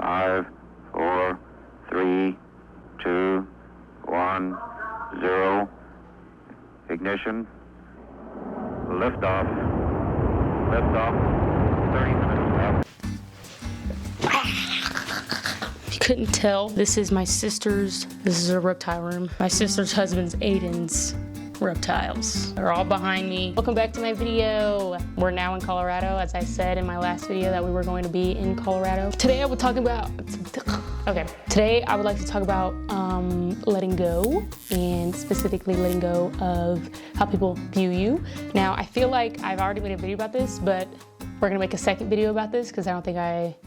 5, 4, 3, 2, 1, 0. Ignition. Liftoff. Liftoff. 30 minutes left. If you couldn't tell, this is my sister's. This is her reptile room. My sister's husband's, Aiden's, reptiles. They're all behind me. Welcome back to my video. We're now in Colorado, as I said in my last video that we were going to be in Colorado. Today I would talk about, Today I would like to talk about letting go, and specifically letting go of how people view you. Now, I feel like I've already made a video about this, but we're gonna make a second video about this because I don't think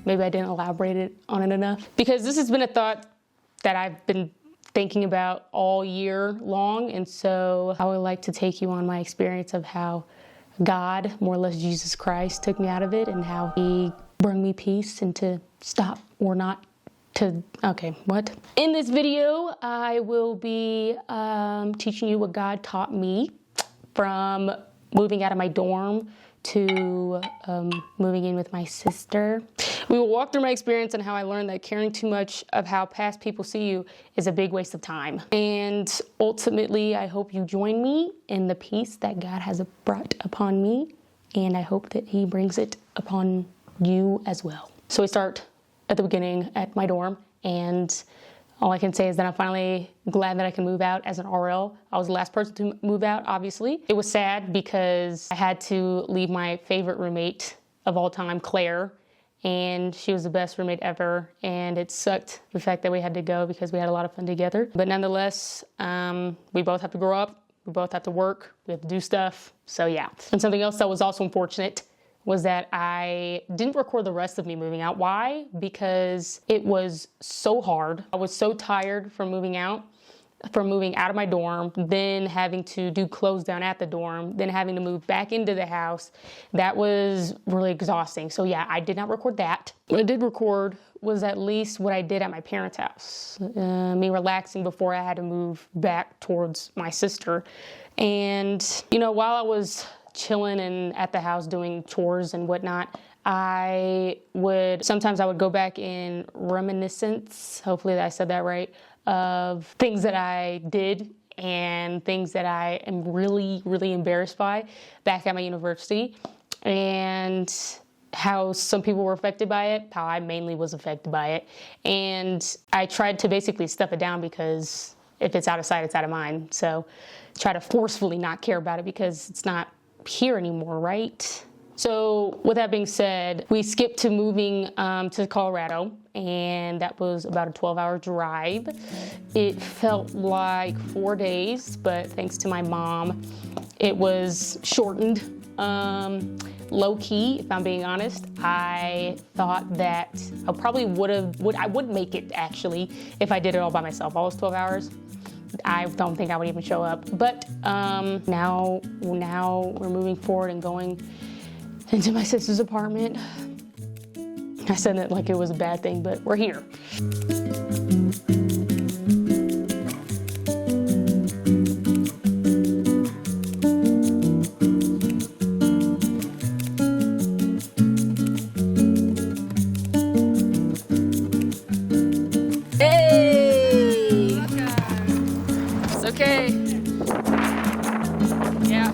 maybe I didn't elaborate on it enough. Because this has been a thought that I've been thinking about all year long, and so I would like to take you on my experience of how God, more or less Jesus Christ, took me out of it and how he brought me peace and to stop or not to, In this video, I will be teaching you what God taught me from moving out of my dorm to moving in with my sister. We will walk through my experience and how I learned that caring too much of how past people see you is a big waste of time. And ultimately, I hope you join me in the peace that God has brought upon me, and I hope that he brings it upon you as well. So we start at the beginning at my dorm, and all I can say is that I'm finally glad that I can move out as an RL. I was the last person to move out, obviously. It was sad because I had to leave my favorite roommate of all time, Claire, and she was the best roommate ever, and it sucked the fact that we had to go because we had a lot of fun together. But nonetheless, we both have to grow up, we both have to work, we have to do stuff, so yeah. And something else that was also unfortunate was that I didn't record the rest of me moving out. Why? Because it was so hard. I was so tired from moving out of my dorm, then having to do close down at the dorm, then having to move back into the house. That was really exhausting. So yeah, I did not record that. What I did record was at least what I did at my parents' house. Me relaxing before I had to move back towards my sister. And, while I was chilling and at the house doing chores and whatnot, sometimes I would go back in reminiscence, hopefully I said that right, of things that I did and things that I am really, really embarrassed by back at my university, and how some people were affected by it, how I mainly was affected by it. And I tried to basically stuff it down because if it's out of sight, it's out of mind. So try to forcefully not care about it because it's not here anymore, right? So with that being said, we skipped to moving to Colorado, and that was about a 12-hour drive. It felt like 4 days, but thanks to my mom, it was shortened. Low-key, if I'm being honest, I thought that I probably would make it actually if I did it all by myself. All those 12 hours. I don't think I would even show up. But now we're moving forward and going into my sister's apartment. I said it like it was a bad thing, but we're here. Okay. Yeah.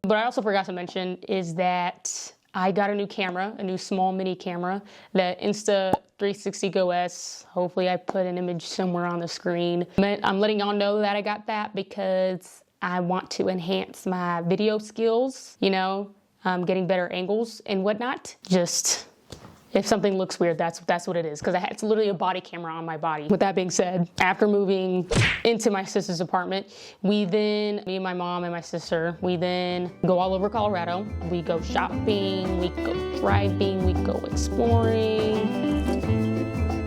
But I also forgot to mention is that I got a new camera, a new small mini camera, the Insta360 Go S. Hopefully I put an image somewhere on the screen. I'm letting y'all know that I got that because I want to enhance my video skills, getting better angles and whatnot. Just if something looks weird, that's what it is, because it's literally a body camera on my body. With that being said, after moving into my sister's apartment, me and my mom and my sister, we then go all over Colorado. We go shopping, we go driving, we go exploring.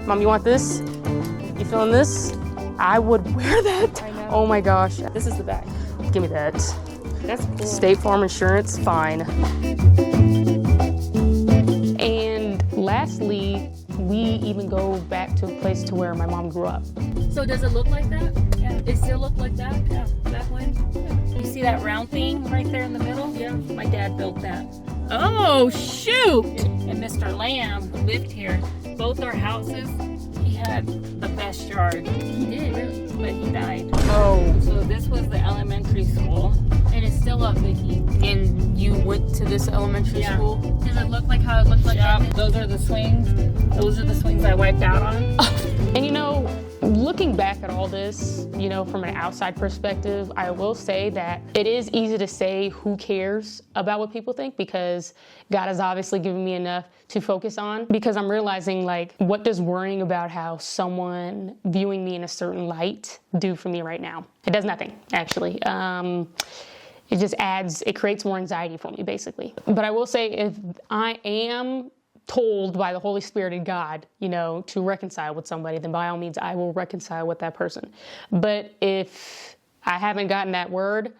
Mom, you want this? You feeling this? I would wear that. I know. Oh my gosh. This is the bag. Give me that. That's cool. State Farm insurance, fine. And lastly, we even go back to a place to where my mom grew up. So does it look like that? Yeah. It still look like that? Yeah. That way? Yeah. You see that round thing right there in the middle? Yeah. My dad built that. Oh, shoot! And Mr. Lamb, who lived here, both our houses, he had the best yard. He did, really? But he died. Oh. So this was the elementary school. And it's still up, Vicky. And you went to this elementary school? Does it look like how it looked like? Yeah, those are the swings. Those are the swings I wiped out on. And you know, looking back at all this, you know, from an outside perspective, I will say that it is easy to say who cares about what people think, because God has obviously given me enough to focus on, because I'm realizing, like, what does worrying about how someone viewing me in a certain light do for me right now? It does nothing, actually. It just it creates more anxiety for me, basically. But I will say, if I am told by the Holy Spirit and God, you know, to reconcile with somebody, then by all means, I will reconcile with that person. But if I haven't gotten that word,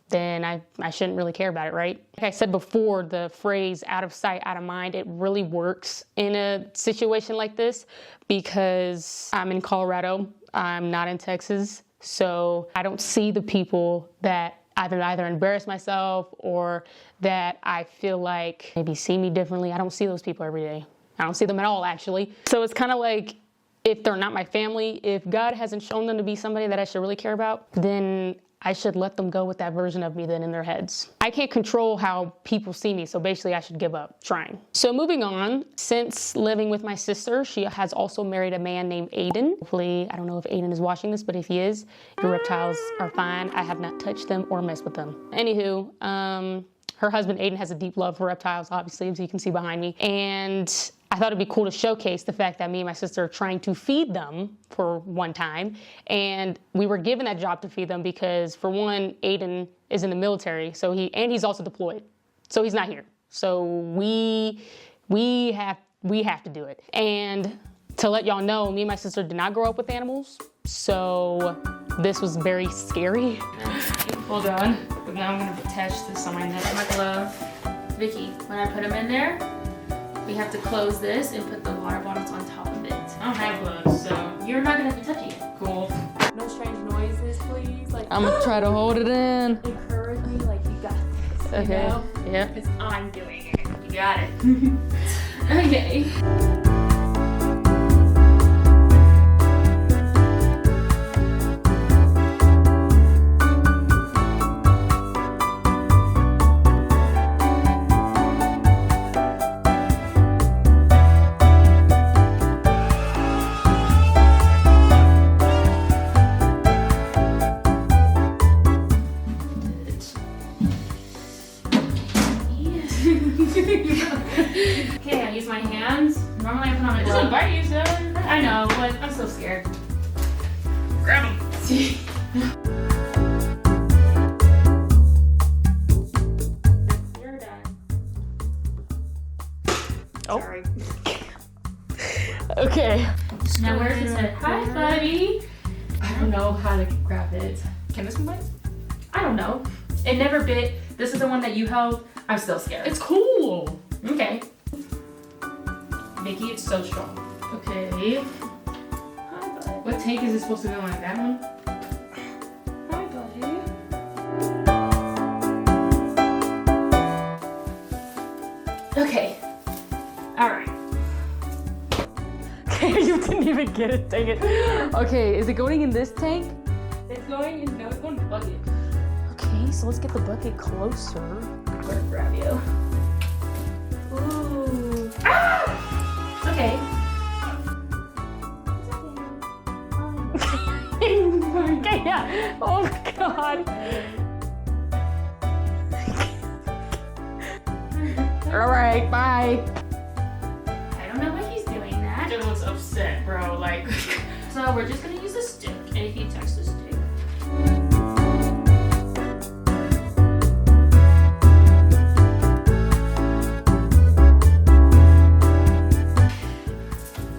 then I shouldn't really care about it, right? Like I said before, the phrase out of sight, out of mind, it really works in a situation like this, because I'm in Colorado, I'm not in Texas, so I don't see the people that either embarrass myself or that I feel like maybe see me differently. I don't see those people every day. I don't see them at all, actually. So it's kind of like, if they're not my family, if God hasn't shown them to be somebody that I should really care about, then I should let them go with that version of me then in their heads. I can't control how people see me, so basically I should give up trying. So moving on, since living with my sister, she has also married a man named Aiden. Hopefully, I don't know if Aiden is watching this, but if he is, your reptiles are fine. I have not touched them or messed with them. Anywho, her husband Aiden has a deep love for reptiles, obviously, as you can see behind me. And I thought it'd be cool to showcase the fact that me and my sister are trying to feed them for one time. And we were given that job to feed them because, for one, Aiden is in the military, so he's also deployed. So he's not here. So we have to do it. And to let y'all know, me and my sister did not grow up with animals, so this was very scary. Hold on. But now I'm gonna attach this on my neck. My glove. Vicky, when I put them in there, we have to close this and put the water bottles on top of it. I don't have gloves, so you're not gonna have to touch it. Cool. No strange noises, please. Like, I'm gonna try to hold it in. Encourage me like you got this. Okay. You know? Yeah. Because I'm doing it. You got it. Okay. Okay, I use my hands. Normally I put on my glove. It doesn't bite you, so I know, but I'm so scared. Grab them. You're done. Oh. Sorry. Okay. Now where's it said, hi buddy? I don't know how to grab it. Can this one bite? I don't know. It never bit. This is the one that you held. I'm still scared. It's cool. Okay. Vicky, it's so strong. Okay. Hi, buddy. What tank is it supposed to go in? That one? Hi, buddy. Okay. All right. Okay, you didn't even get it, dang it. Okay, is it going in this tank? It's going in. No, it's going in the bucket. Okay, so let's get the bucket closer. I'm gonna grab you. Ooh. Ah! Okay. Okay, yeah. Oh my god. All right, bye. I don't know why he's doing that. Dude looks upset, bro. Like. So we're just gonna use a stick, and if you touch the stick.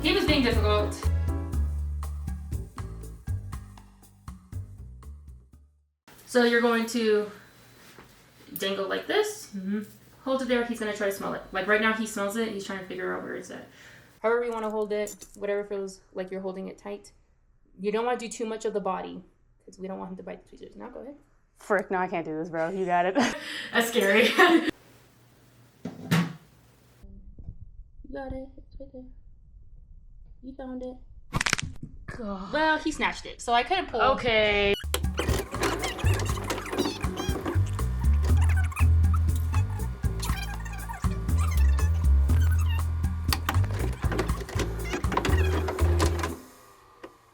He was being difficult. So you're going to dangle like this. Mm-hmm. Hold it there. He's gonna try to smell it. Like right now, he smells it. He's trying to figure out where it's at. however you want to hold it, whatever feels like you're holding it tight. You don't want to do too much of the body because we don't want him to bite the tweezers. Now go ahead. Frick, no, I can't do this, bro. You got it. That's scary. You got it. It's right there. You found it. God. Well, he snatched it, so I couldn't pull. Okay.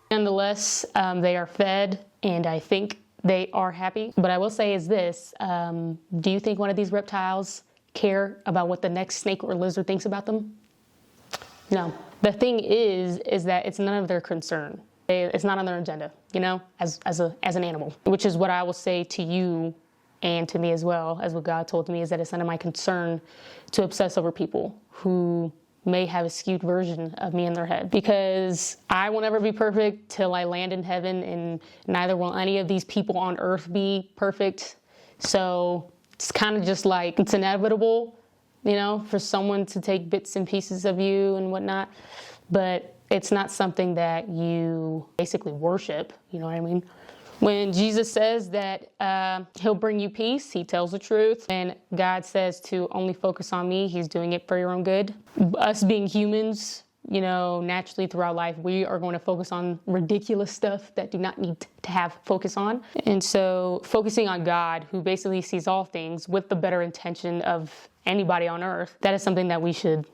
Nonetheless, they are fed, and I think they are happy. But I will say is this, do you think one of these reptiles care about what the next snake or lizard thinks about them? No. The thing is that it's none of their concern. It's not on their agenda, you know, as an animal, which is what I will say to you and to me as well, as what God told me, is that it's none of my concern to obsess over people who may have a skewed version of me in their head, because I will never be perfect till I land in heaven, and neither will any of these people on earth be perfect. So it's kind of just like, it's inevitable, you know, for someone to take bits and pieces of you and whatnot, but it's not something that you basically worship, you know what I mean? When Jesus says that he'll bring you peace, he tells the truth. And God says to only focus on me, he's doing it for your own good. Us being humans, you know, naturally throughout life, we are going to focus on ridiculous stuff that do not need to have focus on. And so focusing on God, who basically sees all things with the better intention of anybody on earth, that is something that we should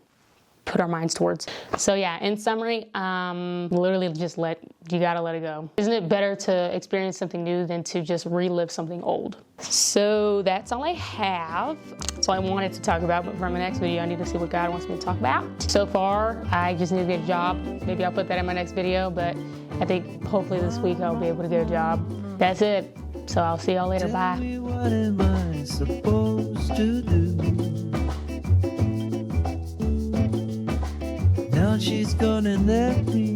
put our minds towards. So yeah, in summary, literally just you gotta let it go. Isn't it better to experience something new than to just relive something old? So that's all I have. That's all I wanted to talk about, but for my next video, I need to see what God wants me to talk about. So far, I just need to get a job. Maybe I'll put that in my next video, but I think hopefully this week I'll be able to get a job. That's it. So I'll see y'all later. Bye. Tell me, what am I supposed to do? Now she's gone and left me,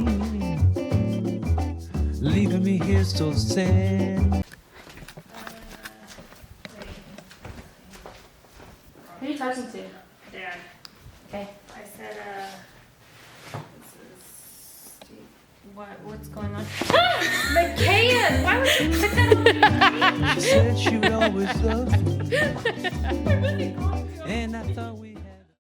leaving me here so sad. Who are you talking to? Dad. Okay. I said, what's going on? McKayan! Why would you put that on me? She said she would always love me, and I thought we